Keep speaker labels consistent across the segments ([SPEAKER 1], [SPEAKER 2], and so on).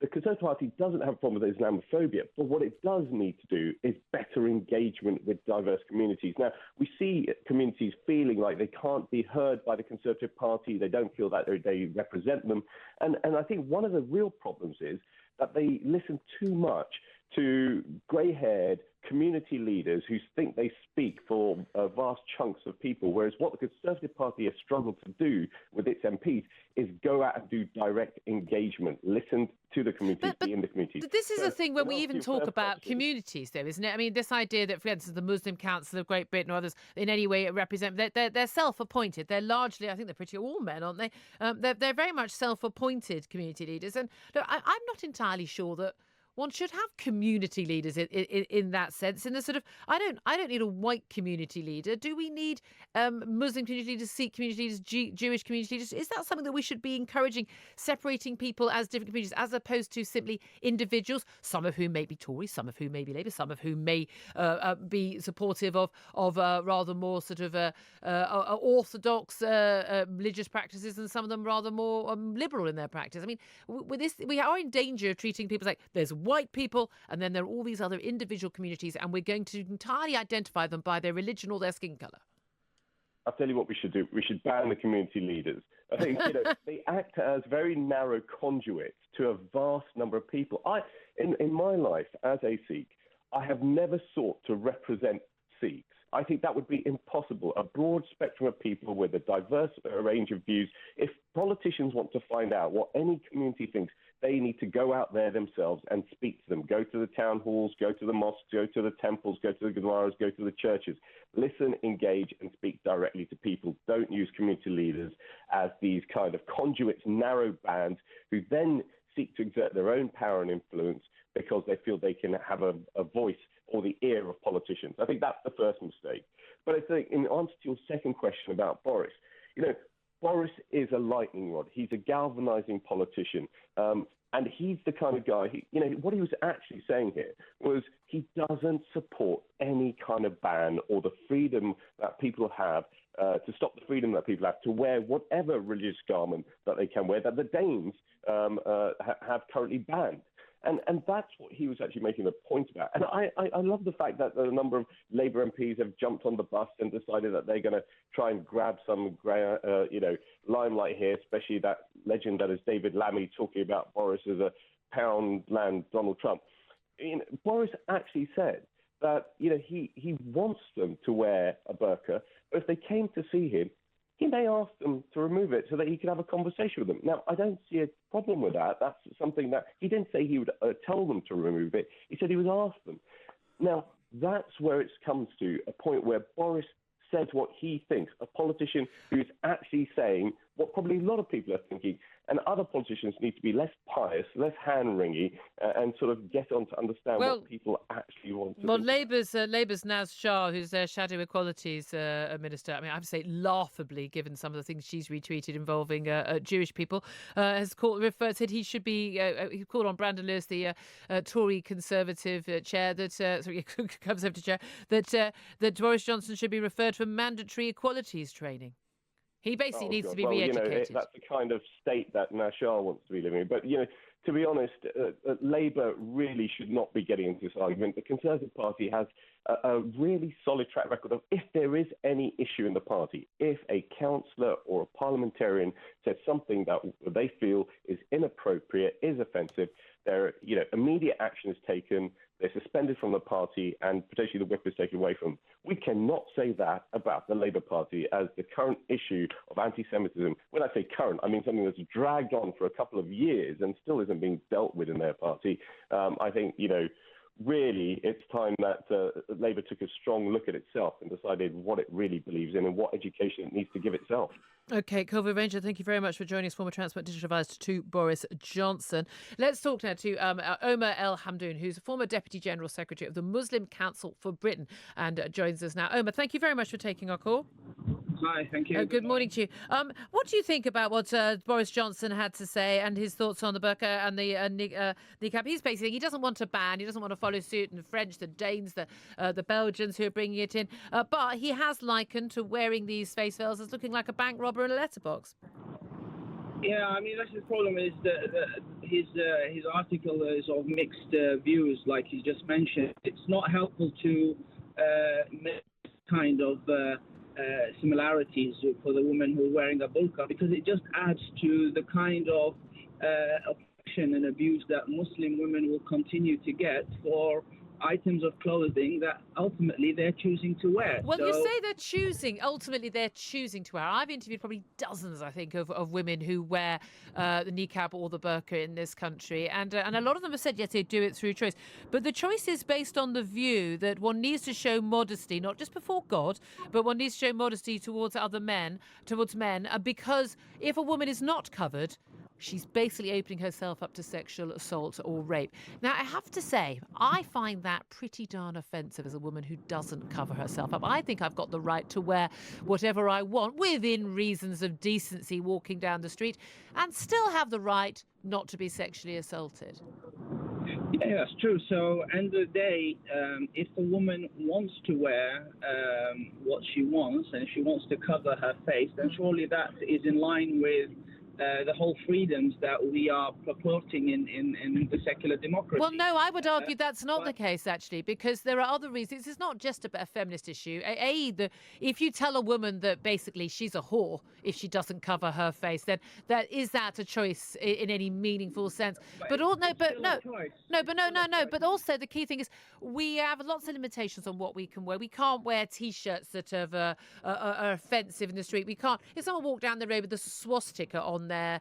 [SPEAKER 1] the Conservative Party doesn't have a problem with Islamophobia, but what it does need to do is better engagement with diverse communities. Now, we see communities feeling like they can't be heard by the Conservative Party. They don't feel that they represent them. And I think one of the real problems is that they listen too much to grey-haired community leaders who think they speak for vast chunks of people, whereas what the Conservative Party has struggled to do with its MPs is go out and do direct engagement, listen to the community, be in the community.
[SPEAKER 2] This is a thing when we even talk about communities, though, isn't it? I mean, this idea that, for instance, the Muslim Council of Great Britain or others in any way represent, they're self-appointed. They're largely, I think they're pretty all men, aren't they? They're very much self-appointed community leaders. And look, I'm not entirely sure that one should have community leaders in that sense. In the sort of, I don't need a white community leader. Do we need Muslim community leaders, Sikh community leaders, Jewish community leaders? Is that something that we should be encouraging, separating people as different communities, as opposed to simply individuals, some of whom may be Tory, some of whom may be Labour, some of whom may be supportive of rather more sort of orthodox religious practices, and some of them rather more liberal in their practice? I mean, with this, we are in danger of treating people like there's white people and then there are all these other individual communities, and we're going to entirely identify them by their religion or their skin colour.
[SPEAKER 1] I'll tell you what we should do. We should ban the community leaders. I think they act as very narrow conduits to a vast number of people. In my life as a Sikh, I have never sought to represent Sikhs. I think that would be impossible. A broad spectrum of people with a diverse range of views. If politicians want to find out what any community thinks, they need to go out there themselves and speak to them. Go to the town halls, go to the mosques, go to the temples, go to the gurdwaras, go to the churches. Listen, engage, and speak directly to people. Don't use community leaders as these kind of conduits, narrow bands, who then seek to exert their own power and influence because they feel they can have a voice or the ear of politicians. I think that's the first mistake. But I think in answer to your second question about Boris, Boris is a lightning rod. He's a galvanizing politician. And he's the kind of guy, what he was actually saying here was he doesn't support any kind of ban or the freedom that people have, to stop the freedom that people have to wear whatever religious garment that they can wear, that the Danes have currently banned. And that's what he was actually making a point about. And I love the fact that a number of Labour MPs have jumped on the bus and decided that they're going to try and grab some limelight here, especially that legend that is David Lammy talking about Boris as a Poundland Donald Trump. Boris actually said that he wants them to wear a burqa, but if they came to see him, he may ask them to remove it so that he can have a conversation with them. Now, I don't see a problem with that. That's something that he didn't say he would tell them to remove it. He said he would ask them. Now, that's where it comes to a point where Boris says what he thinks, a politician who is actually saying what probably a lot of people are thinking. And other politicians need to be less pious, less hand-wringy, and sort of get on to understand what people actually want to do.
[SPEAKER 2] Labour's Naz Shah, who's their Shadow Equalities Minister, I mean, I have to say laughably, given some of the things she's retweeted involving Jewish people, has said he should be, he called on Brandon Lewis, the Tory Conservative chair, Conservative chair, that Boris Johnson should be referred for mandatory equalities training. He basically needs to be re-educated.
[SPEAKER 1] That's the kind of state that Nashar wants to be living in. But, to be honest, Labour really should not be getting into this argument. The Conservative Party has a really solid track record of, if there is any issue in the party, if a councillor or a parliamentarian says something that they feel is inappropriate, is offensive, their immediate action is taken, they're suspended from the party, and potentially the whip is taken away from them. We cannot say that about the Labour Party as the current issue of anti-Semitism. When I say current, I mean something that's dragged on for a couple of years and still isn't being dealt with in their party. I think, really it's time that Labour took a strong look at itself and decided what it really believes in and what education it needs to give itself.
[SPEAKER 2] OK, Kulveer Ranger, thank you very much for joining us, former Transport Digital Advisor to Boris Johnson. Let's talk now to Omer El-Hamdoon, who's a former Deputy General Secretary of the Muslim Council for Britain and joins us now. Omer, thank you very much for taking our call.
[SPEAKER 3] Hi, thank you.
[SPEAKER 2] Good morning to you. What do you think about what Boris Johnson had to say and his thoughts on the burqa and the niqab? He's basically, he doesn't want to ban, he doesn't want to follow suit, and the French, the Danes, the Belgians who are bringing it in. But he has likened to wearing these face veils as looking like a bank robber in a letterbox.
[SPEAKER 3] Yeah, I mean that's the problem. Is his article is of mixed views, like you just mentioned. It's not helpful to make kind of similarities for the woman who are wearing a burqa, because it just adds to the kind of oppression and abuse that Muslim women will continue to get for items of clothing that ultimately they're choosing to wear.
[SPEAKER 2] Well, you say ultimately they're choosing to wear. I've interviewed probably dozens, I think, of women who wear the niqab or the burqa in this country. And a lot of them have said, yes, they do it through choice. But the choice is based on the view that one needs to show modesty, not just before God, but one needs to show modesty towards men, because if a woman is not covered, she's basically opening herself up to sexual assault or rape. Now, I have to say, I find that pretty darn offensive as a woman who doesn't cover herself up. I think I've got the right to wear whatever I want within reasons of decency walking down the street and still have the right not to be sexually assaulted.
[SPEAKER 3] Yeah, that's true. So, end of the day, if a woman wants to wear what she wants, and if she wants to cover her face, then surely that is in line with the whole freedoms that we are purporting in the secular democracy.
[SPEAKER 2] Well, no, I would argue that's not the case, actually, because there are other reasons. It's not just a feminist issue. If you tell a woman that basically she's a whore if she doesn't cover her face, then is that a choice in any meaningful sense? But also the key thing is we have lots of limitations on what we can wear. We can't wear T-shirts that are offensive in the street. We can't. If someone walked down the road with a swastika on their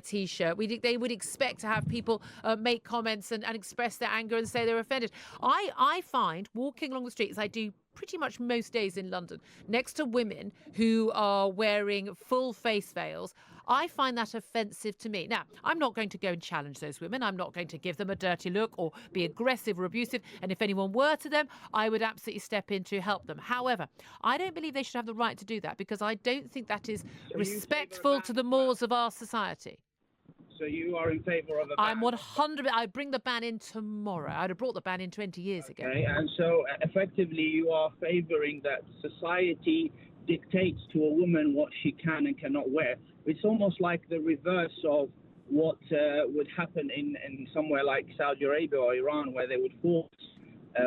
[SPEAKER 2] T-shirt, they would expect to have people make comments and express their anger and say they're offended. I find walking along the streets, I do pretty much most days in London, next to women who are wearing full face veils, I find that offensive to me. Now, I'm not going to go and challenge those women. I'm not going to give them a dirty look or be aggressive or abusive. And if anyone were to them, I would absolutely step in to help them. However, I don't believe they should have the right to do that, because I don't think that is respectful to the mores of our society.
[SPEAKER 3] So you are in favour of a ban?
[SPEAKER 2] I'm 100%. I bring the ban in tomorrow. I'd have brought the ban in 20 years ago.
[SPEAKER 3] Okay, and so effectively you are favouring that society dictates to a woman what she can and cannot wear. It's almost like the reverse of what would happen in somewhere like Saudi Arabia or Iran, where they would force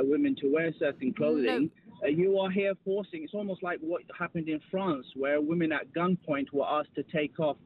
[SPEAKER 3] women to wear certain clothing. No. You are here forcing. It's almost like what happened in France, where women at gunpoint were asked to take off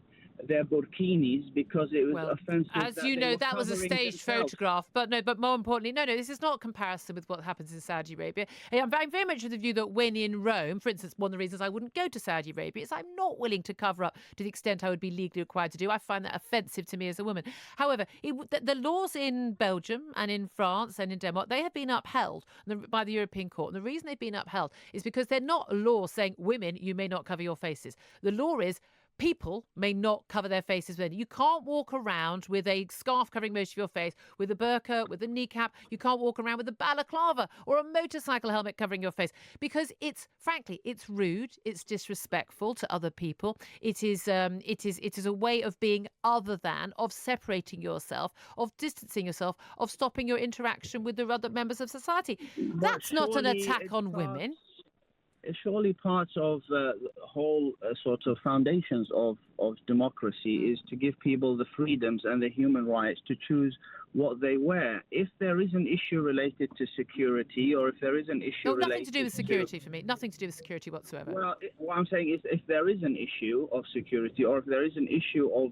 [SPEAKER 3] their burkinis because it was offensive.
[SPEAKER 2] As you know, that was a staged photograph. But more importantly, no, this is not a comparison with what happens in Saudi Arabia. I'm very much of the view that when in Rome, for instance, one of the reasons I wouldn't go to Saudi Arabia is I'm not willing to cover up to the extent I would be legally required to do. I find that offensive to me as a woman. However, the laws in Belgium and in France and in Denmark, they have been upheld by the European Court. And the reason they've been upheld is because they're not laws saying, women, you may not cover your faces. The law is, people may not cover their faces. You can't walk around with a scarf covering most of your face, with a burqa, with a niqab. You can't walk around with a balaclava or a motorcycle helmet covering your face, because frankly, it's rude, it's disrespectful to other people. It is a way of being other than, of separating yourself, of distancing yourself, of stopping your interaction with the other members of society. That's not an attack on women.
[SPEAKER 3] It's surely part of the whole sort of foundations of democracy is to give people the freedoms and the human rights to choose what they wear. If there is an issue related to security, or if there is an issue related
[SPEAKER 2] nothing to do with security for me. Nothing to do with security whatsoever.
[SPEAKER 3] Well, what I'm saying is, if there is an issue of security, or if there is an issue of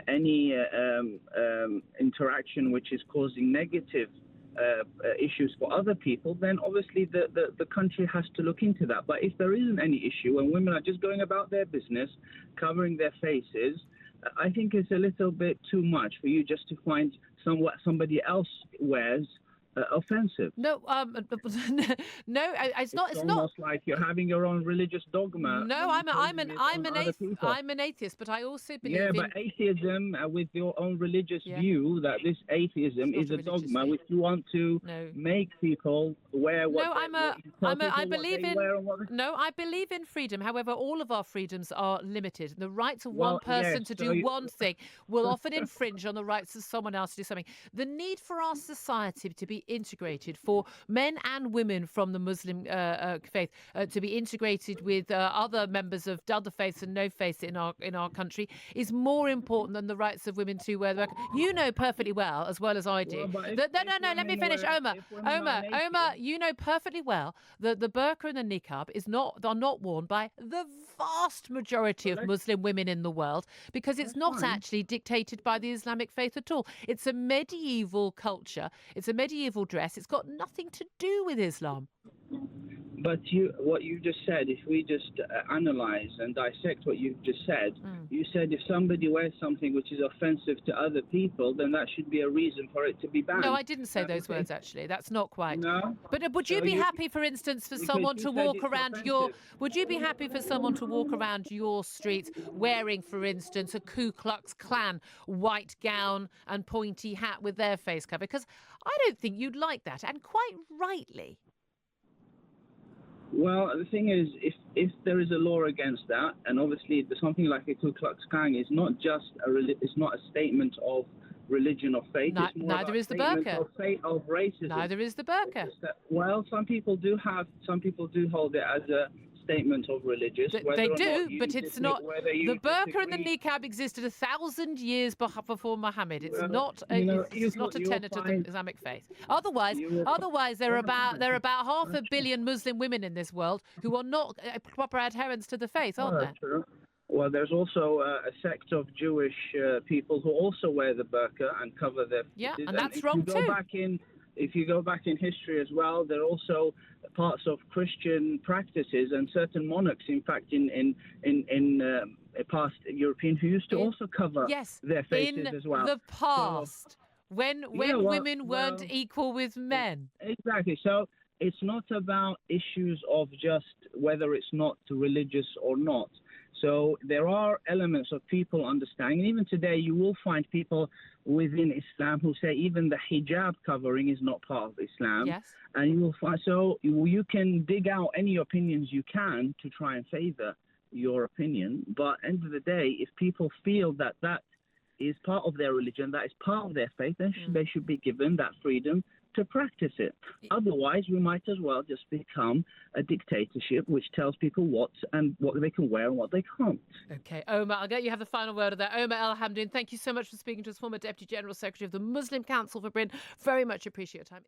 [SPEAKER 3] any interaction which is causing negative issues for other people, then obviously the country has to look into that. But if there isn't any issue and women are just going about their business, covering their faces, I think it's a little bit too much for you just to find what somebody else wears offensive.
[SPEAKER 2] No, it's not. It's
[SPEAKER 3] almost like you're having your own religious dogma.
[SPEAKER 2] No, I'm an atheist, but I also believe in...
[SPEAKER 3] but atheism with your own religious view, that this atheism is a dogma which you want to make people wear what
[SPEAKER 2] I believe in freedom. However, all of our freedoms are limited. The rights of one person to do one thing will often infringe on the rights of someone else to do something. The need for our society to be integrated, for men and women from the Muslim faith to be integrated with other members of other faiths and no faiths in our country is more important than the rights of women to wear the burqa. You know perfectly well, as well as I do.
[SPEAKER 3] Well,
[SPEAKER 2] No, let me finish, Omer. Omer, you know perfectly well that the burqa and the niqab are not worn by the vast majority of Muslim women in the world, because it's not actually dictated by the Islamic faith at all. It's a medieval culture. It's a medieval dress. It's got nothing to do with Islam.
[SPEAKER 3] But what you just said, if we just analyze and dissect what you've just said, you said if somebody wears something which is offensive to other people, then that should be a reason for it to be banned.
[SPEAKER 2] No, I didn't say those words, actually. That's not quite.
[SPEAKER 3] No?
[SPEAKER 2] But would you be happy, for instance, for someone to walk around would you be happy for someone to walk around your streets wearing, for instance, a Ku Klux Klan white gown and pointy hat with their face cover? Because I don't think you'd like that, and quite rightly.
[SPEAKER 3] Well, the thing is, if there is a law against that, and obviously something like a Ku Klux Klan is not just it's not a statement of religion or faith.
[SPEAKER 2] Neither is the burqa.
[SPEAKER 3] Of racism.
[SPEAKER 2] Neither is the burqa.
[SPEAKER 3] Well, some people do hold it as a statement of religious.
[SPEAKER 2] They do, but it's not. The burqa and the niqab existed 1,000 years before Muhammad. It's not a tenet of the Islamic faith. Otherwise, there are about 500 million Muslim women in this world who are not proper adherents to the faith, aren't there?
[SPEAKER 3] True. Well, there's also a sect of Jewish people who also wear the burqa and cover their faces.
[SPEAKER 2] Yeah, and that's wrong too.
[SPEAKER 3] If you go back in history as well, there are also parts of Christian practices and certain monarchs, in fact, in past European, who used to also cover their faces as well.
[SPEAKER 2] In the past, when women weren't equal with men.
[SPEAKER 3] Exactly. So it's not about issues of just whether it's not religious or not. So there are elements of people understanding. And even today, you will find people within Islam who say even the hijab covering is not part of Islam.
[SPEAKER 2] Yes.
[SPEAKER 3] And you will find, so you can dig out any opinions you can to try and favor your opinion. But at the end of the day, if people feel that is part of their religion, that is part of their faith, then they should be given that freedom to practice it. Otherwise, we might as well just become a dictatorship which tells people what they can wear and what they can't.
[SPEAKER 2] Okay, Omer, I'll get you have the final word of that. Omer El-Hamdoon, thank you so much for speaking to us, former Deputy General Secretary of the Muslim Council for Britain. Very much appreciate your time.